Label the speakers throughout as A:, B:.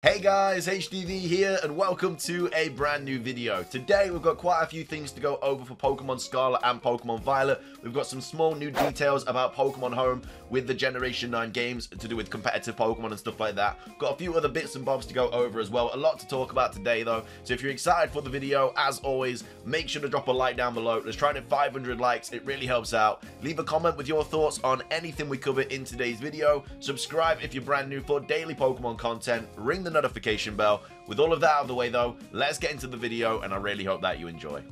A: Hey guys, HDV here and welcome to a brand new video. Today we've got quite a few things to go over for Pokemon Scarlet and Pokemon Violet. We've got some small new details about Pokemon Home with the Generation 9 games to do with competitive Pokemon and stuff like that. Got a few other bits and bobs to go over as well. A lot to talk about today though. So if you're excited for the video, as always, make sure to drop a like down below. Let's try to hit 500 likes. It really helps out. Leave a comment with your thoughts on anything we cover in today's video. Subscribe if you're brand new for daily Pokemon content. Ring the notification bell. With all of that out of the way though, let's get into the video and I really hope that you enjoy.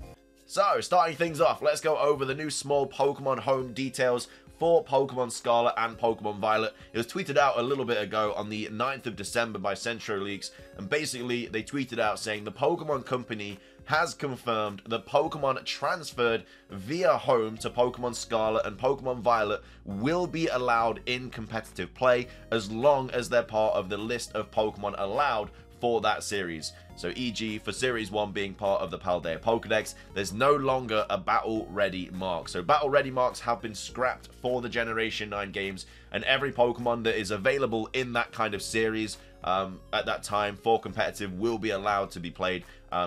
A: So, starting things off, let's go over the new small Pokemon Home details for Pokemon Scarlet and Pokemon Violet. It was tweeted out a little bit ago on the 9th of December by CentroLeaks, and basically they tweeted out saying the Pokemon Company has confirmed that Pokemon transferred via Home to Pokemon Scarlet and Pokemon Violet will be allowed in competitive play as long as they're part of the list of Pokemon allowed for that series. So e.g. for Series 1 being part of the Paldea Pokedex, there's no longer a Battle Ready mark. So Battle Ready marks have been scrapped for the Generation 9 games, and every Pokemon that is available in that kind of series at that time for competitive will be allowed to be played,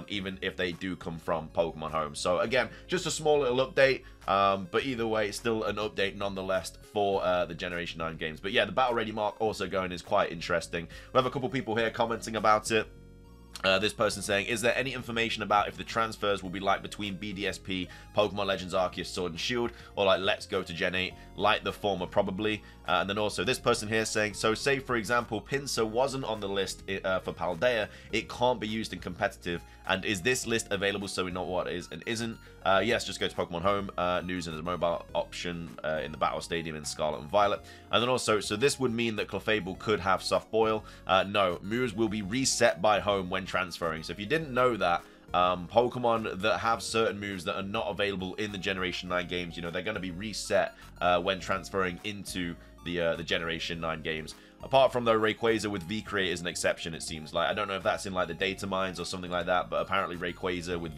A: even if they do come from Pokemon Home. So again, just a small little update, but either way, still an update nonetheless for the Generation 9 games. But yeah, the Battle Ready mark also going is quite interesting. We have a couple people here commenting about it. This person saying, is there any information about if the transfers will be like between BDSP, Pokemon Legends Arceus Sword and Shield, or like Let's Go to Gen 8, like the former probably. And then also this person here saying, so say for example Pinsir wasn't on the list for Paldea, it can't be used in competitive, and is this list available so we know what it is and isn't? Yes, just go to Pokemon Home, news and a mobile option in the Battle Stadium in Scarlet and Violet. And then also, so this would mean that Clefable could have Soft Boil. No, moves will be reset by Home when transferring. So if you didn't know that, Pokemon that have certain moves that are not available in the Generation 9 games, you know, they're going to be reset when transferring into the Generation 9 games. Apart from though, Rayquaza with V-Create is an exception, it seems like. I don't know if that's in like the data mines or something like that, but apparently Rayquaza with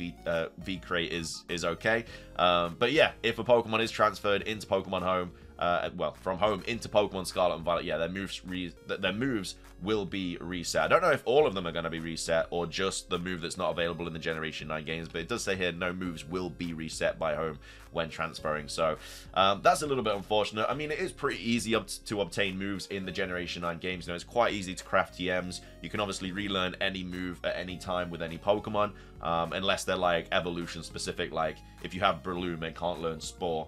A: V-Create is okay. But yeah, if a Pokemon is transferred into Pokemon Home, well, from Home into Pokemon Scarlet and Violet, yeah, their moves will be reset. I don't know if all of them are going to be reset or just the move that's not available in the Generation 9 games, but it does say here no moves will be reset by Home when transferring. So that's a little bit unfortunate. I mean, it is pretty easy to obtain moves in the Generation 9 games. You know, it's quite easy to craft TMs. You can obviously relearn any move at any time with any Pokemon, unless they're like evolution specific. Like if you have Breloom and can't learn Spore,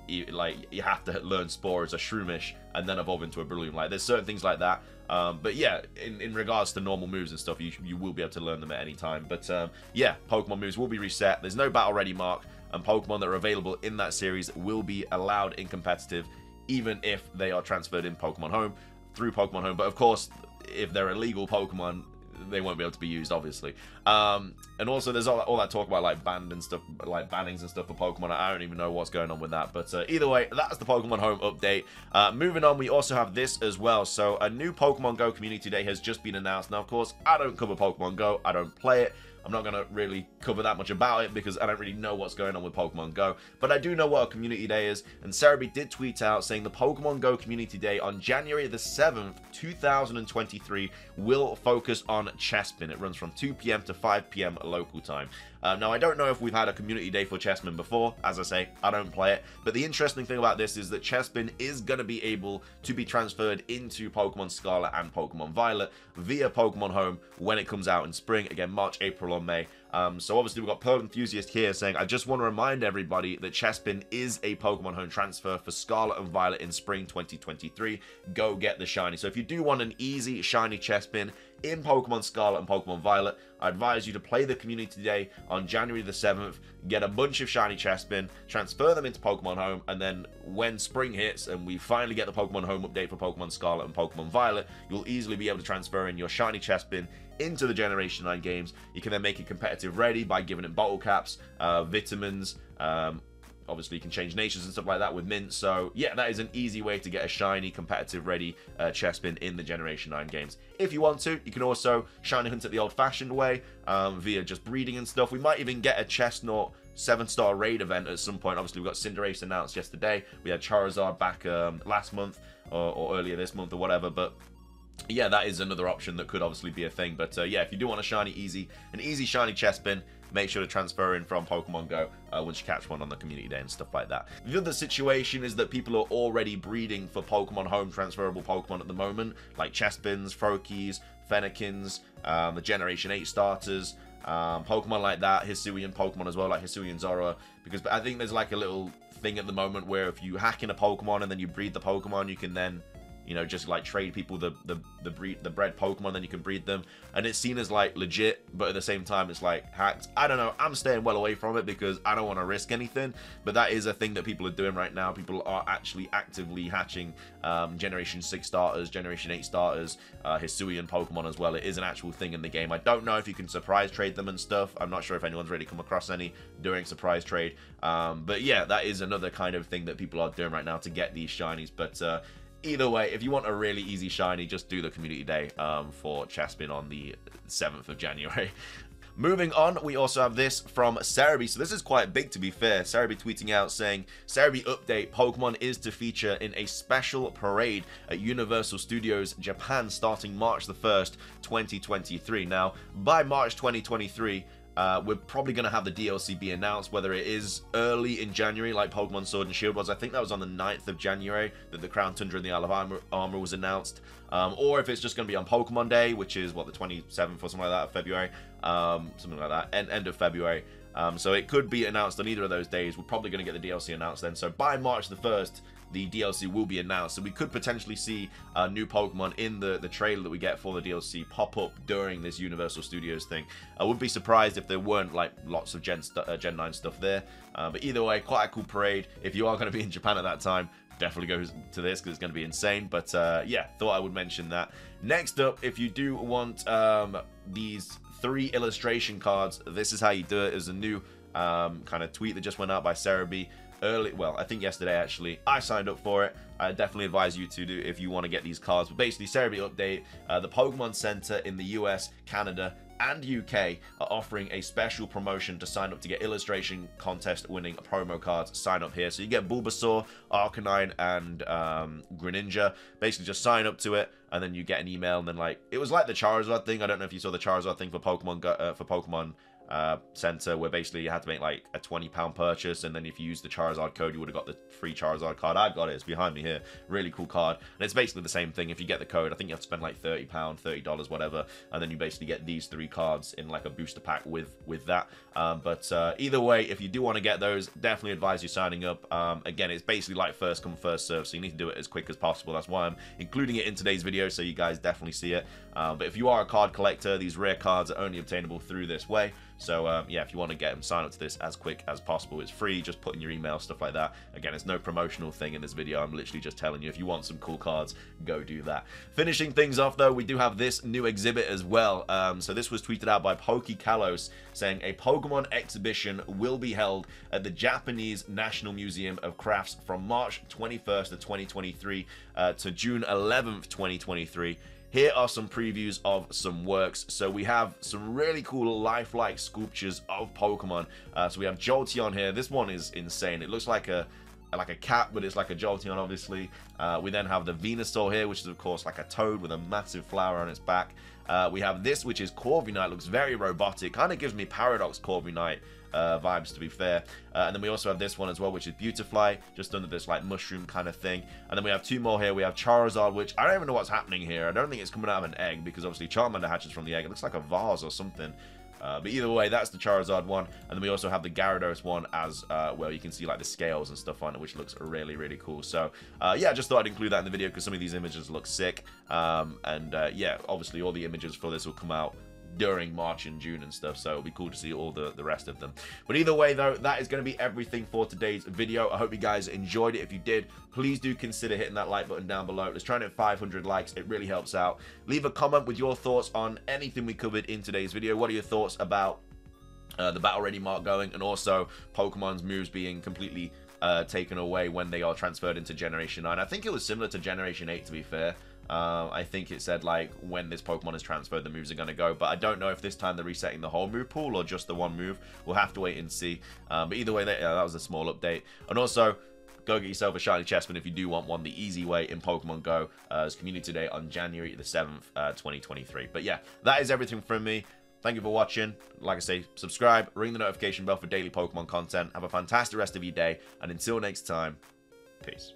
A: you have to learn Spore as a Shroomish and then evolve into a Breloom. Like there's certain things like that. But yeah, in regards to normal moves and stuff, you will be able to learn them at any time. But yeah, Pokemon moves will be reset. There's no Battle Ready mark, and Pokemon that are available in that series will be allowed in competitive, even if they are transferred in Pokemon Home through Pokemon Home. But of course, if they're illegal Pokemon, they won't be able to be used, obviously. And also there's all that talk about like banned and stuff, like bannings and stuff for Pokemon. I don't even know what's going on with that, but either way, that's the Pokemon Home update. Moving on, we also have this as well. So a new Pokemon Go Community Day has just been announced. Now of course, I don't cover Pokemon Go, I don't play it. I'm not going to really cover that much about it because I don't really know what's going on with Pokemon Go. But I do know what a community day is. And Cerebi did tweet out saying the Pokemon Go Community Day on January the 7th, 2023 will focus on Chespin. It runs from 2 p.m. to 5 p.m. local time. Now, I don't know if we've had a community day for Chespin before. As I say, I don't play it. But the interesting thing about this is that Chespin is going to be able to be transferred into Pokemon Scarlet and Pokemon Violet via Pokemon Home when it comes out in spring. Again, March, April, or May. So obviously we've got Pearl Enthusiast here saying, I just want to remind everybody that Chespin is a Pokemon Home transfer for Scarlet and Violet in spring 2023. Go get the shiny. So if you do want an easy shiny Chespin in Pokemon Scarlet and Pokemon Violet, I advise you to play the community day on January the 7th, get a bunch of shiny Chespin, transfer them into Pokemon Home, and then when spring hits and we finally get the Pokemon Home update for Pokemon Scarlet and Pokemon Violet, you'll easily be able to transfer in your shiny Chespin into the Generation 9 games. You can then make it competitive ready by giving it bottle caps, vitamins, obviously you can change nations and stuff like that with mint. So yeah, that is an easy way to get a shiny competitive ready Chespin in the Generation 9 games. If you want to, you can also shiny hunt it the old fashioned way, via just breeding and stuff. We might even get a Chestnut 7-star raid event at some point. Obviously we've got Cinderace announced yesterday. We had Charizard back last month or earlier this month or whatever, but yeah, that is another option that could obviously be a thing. But yeah, if you do want a an easy shiny Chespin, make sure to transfer in from Pokemon Go once you catch one on the community day and stuff like that. The other situation is that people are already breeding for Pokemon Home transferable Pokemon at the moment, like Chespins, Froakies, Fennekins, the Generation 8 starters, Pokemon like that, Hisuian Pokemon as well, like Hisuian Zorua, because I think there's like a little thing at the moment where if you hack in a Pokemon and then you breed the Pokemon, you can then, you know, just like trade people the bred Pokemon, then you can breed them, and it's seen as like legit, but at the same time it's like hacked. I don't know, I'm staying well away from it because I don't want to risk anything, but that is a thing that people are doing right now. People are actually actively hatching Generation 6 starters, Generation 8 starters, Hisuian Pokemon as well. It is an actual thing in the game. I don't know if you can surprise trade them and stuff. I'm not sure if anyone's really come across any during surprise trade, but yeah, that is another kind of thing that people are doing right now to get these shinies. But either way, if you want a really easy shiny, just do the community day for Chespin on the 7th of January. Moving on, we also have this from Cerebi. So this is quite big, to be fair. Cerebi tweeting out saying, Cerebi update, Pokemon is to feature in a special parade at Universal Studios Japan starting March the 1st, 2023. Now, by March 2023, we're probably going to have the DLC be announced, whether it is early in January like Pokemon Sword and Shield was. I think that was on the 9th of January that the Crown Tundra and the Isle of Armor was announced, or if it's just going to be on Pokemon Day, which is what, the 27th or something like that of February, something like that, end of February. So it could be announced on either of those days. We're probably going to get the DLC announced then. So by March the 1st, the DLC will be announced. So we could potentially see new Pokemon in the trailer that we get for the DLC pop up during this Universal Studios thing. I would be surprised if there weren't like lots of Gen 9 stuff there. But either way, quite a cool parade. If you are going to be in Japan at that time, definitely go to this because it's going to be insane. But yeah, thought I would mention that. Next up, if you do want these 3 illustration cards, this is how you do it. There's a new kind of tweet that just went out by Cerebi well, I think yesterday actually. I signed up for it. I definitely advise you to do if you want to get these cards. But basically, Cerebi update, the Pokemon Center in the US, Canada, and UK are offering a special promotion to sign up to get illustration contest winning promo cards. Sign up here. So you get Bulbasaur, Arcanine, and Greninja. Basically just sign up to it, and then you get an email, and then like, it was like the Charizard thing. I don't know if you saw the Charizard thing for Pokemon Center, where basically you had to make like a £20 purchase, and then if you use the Charizard code, you would have got the free Charizard card. I got it, it's behind me here. Really cool card, and it's basically the same thing. If you get the code, I think you have to spend like £30, $30, whatever, and then you basically get these 3 cards in like a booster pack with that. But either way, if you do want to get those, definitely advise you signing up. Again, it's basically like first come first serve, so you need to do it as quick as possible. That's why I'm including it in today's video, so you guys definitely see it. But if you are a card collector, these rare cards are only obtainable through this way. So yeah, if you want to get them, sign up to this as quick as possible. It's free, just put in your email, stuff like that. Again, it's no promotional thing in this video. I'm literally just telling you, if you want some cool cards, go do that. Finishing things off though, we do have this new exhibit as well. So this was tweeted out by PokeKalos, saying a Pokemon exhibition will be held at the Japanese National Museum of Crafts from March 21st of 2023 to June 11th, 2023. Here are some previews of some works. So we have some really cool lifelike sculptures of Pokemon. So we have Jolteon here. This one is insane. It looks like a cat, but it's like a Jolteon, obviously. We then have the Venusaur here, which is of course like a toad with a massive flower on its back. We have this, which is Corviknight. Looks very robotic. Kind of gives me Paradox Corviknight vibes, to be fair. And then we also have this one as well, which is Beautifly, just under this like mushroom kind of thing. And then we have 2 more here. We have Charizard, which I don't even know what's happening here. I don't think it's coming out of an egg, because obviously Charmander hatches from the egg. It looks like a vase or something. But either way, that's the Charizard one. And then we also have the Gyarados one as well. You can see like the scales and stuff on it, which looks really, really cool. So yeah, I just thought I'd include that in the video because some of these images look sick. Yeah, obviously all the images for this will come out during March and June and stuff, so it'll be cool to see all the rest of them. But either way though, that is going to be everything for today's video. I hope you guys enjoyed it. If you did, please do consider hitting that like button down below. Let's try and hit 500 likes. It really helps out. Leave a comment with your thoughts on anything we covered in today's video. What are your thoughts about the battle ready mark going, and also Pokemon's moves being completely taken away when they are transferred into Generation 9? I think it was similar to Generation 8, to be fair. I think it said like when this Pokemon is transferred, the moves are going to go, but I don't know if this time they're resetting the whole move pool or just the one move. We'll have to wait and see. But either way, that was a small update. And also, go get yourself a shiny Chespin if you do want one the easy way in Pokemon Go. It's Community Day on January the 7th, 2023. But yeah, that is everything from me. Thank you for watching. Like I say, subscribe, ring the notification bell for daily Pokemon content. Have a fantastic rest of your day, and until next time, peace.